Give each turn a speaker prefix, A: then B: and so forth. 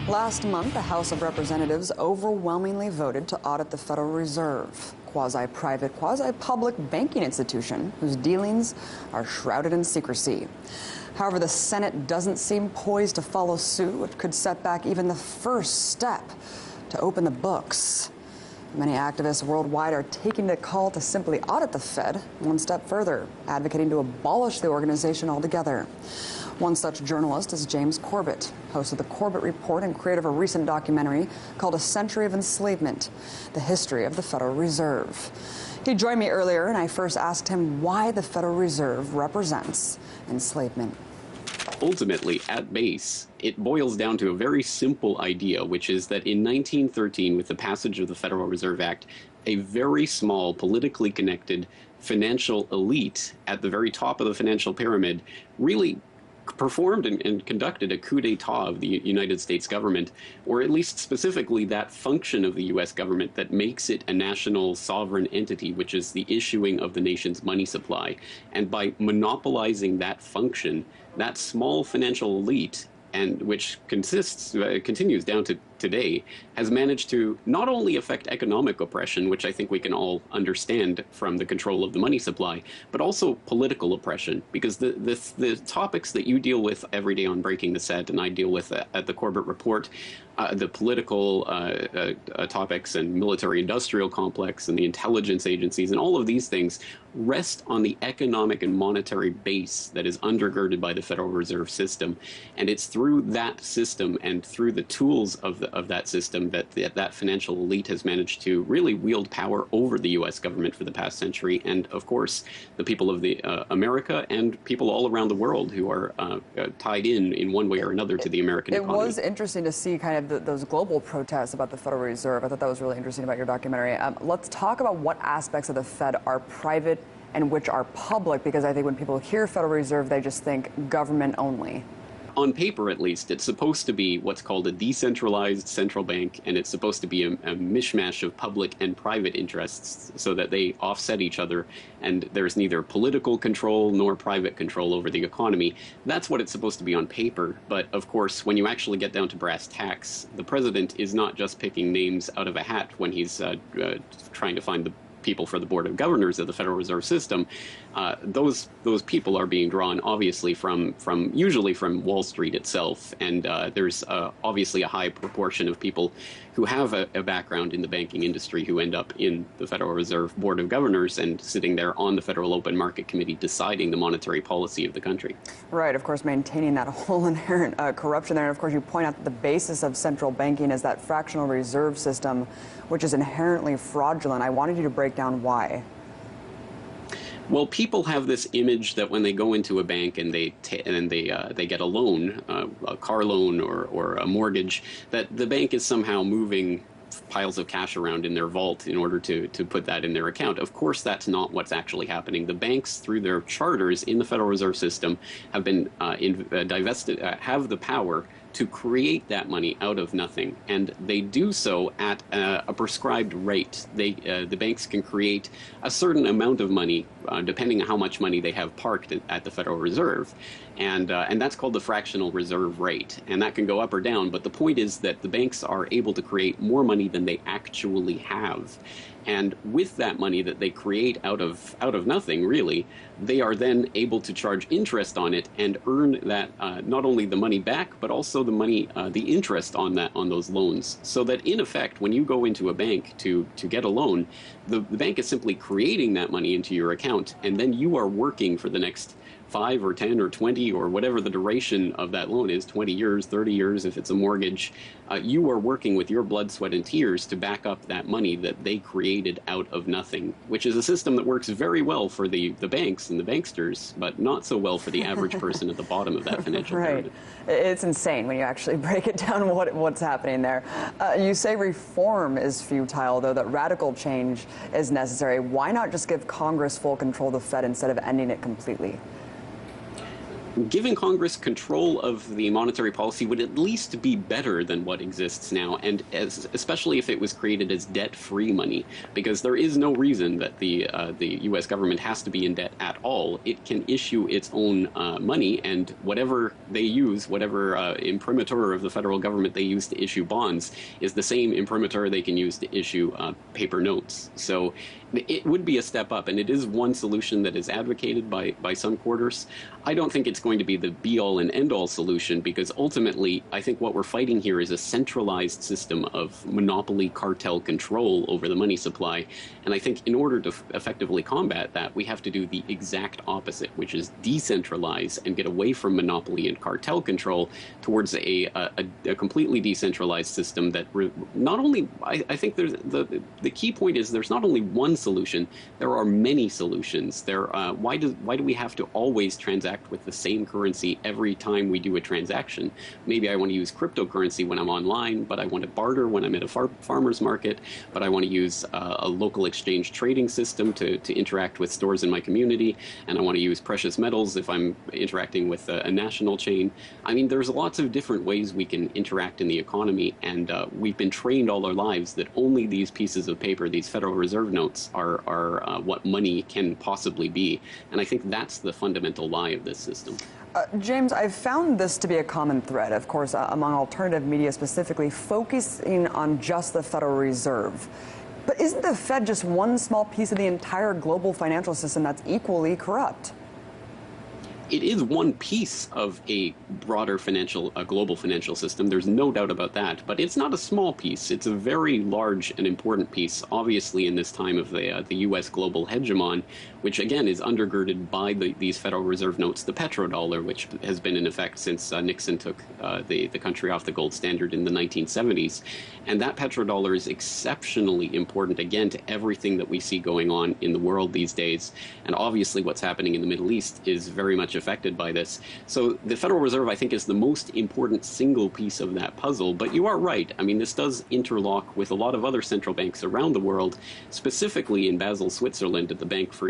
A: Last month, the House of Representatives overwhelmingly voted to audit the Federal Reserve, quasi-private, quasi-public banking institution whose dealings are shrouded in secrecy. However, the Senate doesn't seem poised to follow suit, which could set back even the first step to open the books. Many activists worldwide are taking the call to simply audit the Fed one step further, advocating to abolish the organization altogether. One such journalist is James Corbett, host of the Corbett Report and creator of a recent documentary called A Century of Enslavement, the history of the Federal Reserve. He joined me earlier, and I first asked him why the Federal Reserve represents enslavement.
B: Ultimately, at base, it boils down to a very simple idea, which is that in 1913, with the passage of the Federal Reserve Act, a very small, politically connected financial elite at the very top of the financial pyramid really performed and conducted a coup d'etat of the United States government, or at least specifically that function of the U.S. government that makes it a national sovereign entity, which is the issuing of the nation's money supply. And by monopolizing that function, that small financial elite, and which continues down to today, has managed to not only affect economic oppression, which I think we can all understand from the control of the money supply, but also political oppression, because the topics that you deal with every day on Breaking the Set and I deal with at the Corbett Report, the political topics and military-industrial complex and the intelligence agencies and all of these things rest on the economic and monetary base that is undergirded by the Federal Reserve System. And it's through that system and through the tools of that system that that financial elite has managed to really wield power over the U.S. government for the past century, and of course the people of the America and people all around the world who are tied in one way or another to the American economy.
A: It was interesting to see kind of those global protests about the Federal Reserve. I thought that was really interesting about your documentary. Let's talk about what aspects of the Fed are private and which are public, because I think when people hear Federal Reserve, they just think government only.
B: On paper, at least, it's supposed to be what's called a decentralized central bank, and it's supposed to be a mishmash of public and private interests so that they offset each other, and there's neither political control nor private control over the economy. That's what it's supposed to be on paper, but of course, when you actually get down to brass tacks, the president is not just picking names out of a hat when he's trying to find the people for the Board of Governors of the Federal Reserve System. Those people are being drawn obviously usually from Wall Street itself, and there's obviously a high proportion of people who have a background in the banking industry who end up in the Federal Reserve Board of Governors and sitting there on the Federal Open Market Committee deciding the monetary policy of the country. Right,
A: of course, maintaining that whole inherent corruption there. And of course, you point out that the basis of central banking is that fractional reserve system, which is inherently fraudulent. I wanted you to break down why.
B: Well, people have this image that when they go into a bank and they get a loan, a car loan or a mortgage, that the bank is somehow moving piles of cash around in their vault in order to put that in their account. Of course, that's not what's actually happening. The banks, through their charters in the Federal Reserve System, have been divested, have the power to create that money out of nothing, and they do so at a prescribed rate. The banks can create a certain amount of money, depending on how much money they have parked at the Federal Reserve, and that's called the fractional reserve rate, and that can go up or down. But the point is that the banks are able to create more money than they actually have. And with that money that they create out of nothing, really, they are then able to charge interest on it and earn that not only the money back, but also the money, the interest on those loans. So that in effect, when you go into a bank to get a loan, the bank is simply creating that money into your account, and then you are working for the next 5 or 10 or 20 or whatever the duration of that loan is, 20 years, 30 years if it's a mortgage, you are working with your blood, sweat, and tears to back up that money that they created out of nothing, which is a system that works very well for the banks and the banksters, but not so well for the average person at the bottom of that financial pyramid.
A: It's insane when you actually break it down what's happening there. You say reform is futile, though, that radical change is necessary. Why not just give Congress full control of the Fed instead of ending it completely?
B: giving Congress control of the monetary policy would at least be better than what exists now, and especially if it was created as debt-free money, because there is no reason that the U.S. government has to be in debt at all. It can issue its own money, and whatever they use, whatever imprimatur of the federal government they use to issue bonds, is the same imprimatur they can use to issue paper notes. So it would be a step up, and it is one solution that is advocated by some quarters. I don't think it's going to be the be-all and end-all solution, because ultimately I think what we're fighting here is a centralized system of monopoly cartel control over the money supply. And I think in order to effectively combat that, we have to do the exact opposite, which is decentralize and get away from monopoly and cartel control towards a completely decentralized system that not only, I think there's the key point is there's not only one solution, there are many solutions. Why do we have to always transact with the same currency every time we do a transaction? Maybe I want to use cryptocurrency when I'm online, but I want to barter when I'm at a farmer's market, but I want to use a local exchange trading system to interact with stores in my community, and I want to use precious metals if I'm interacting with a national chain. I mean, there's lots of different ways we can interact in the economy, and we've been trained all our lives that only these pieces of paper, these Federal Reserve notes, are what money can possibly be. And I think that's the fundamental lie of this system.
A: James, I've found this to be a common thread, of course, among alternative media specifically, focusing on just the Federal Reserve. But isn't the Fed just one small piece of the entire global financial system that's equally corrupt?
B: It is one piece of a broader global financial system. There's no doubt about that. But it's not a small piece. It's a very large and important piece, obviously, in this time of the U.S. global hegemon, which, again, is undergirded by these Federal Reserve notes, the petrodollar, which has been in effect since Nixon took the country off the gold standard in the 1970s. And that petrodollar is exceptionally important, again, to everything that we see going on in the world these days. And obviously what's happening in the Middle East is very much affected by this. So the Federal Reserve, I think, is the most important single piece of that puzzle. But you are right. I mean, this does interlock with a lot of other central banks around the world, specifically in Basel, Switzerland, at the Bank for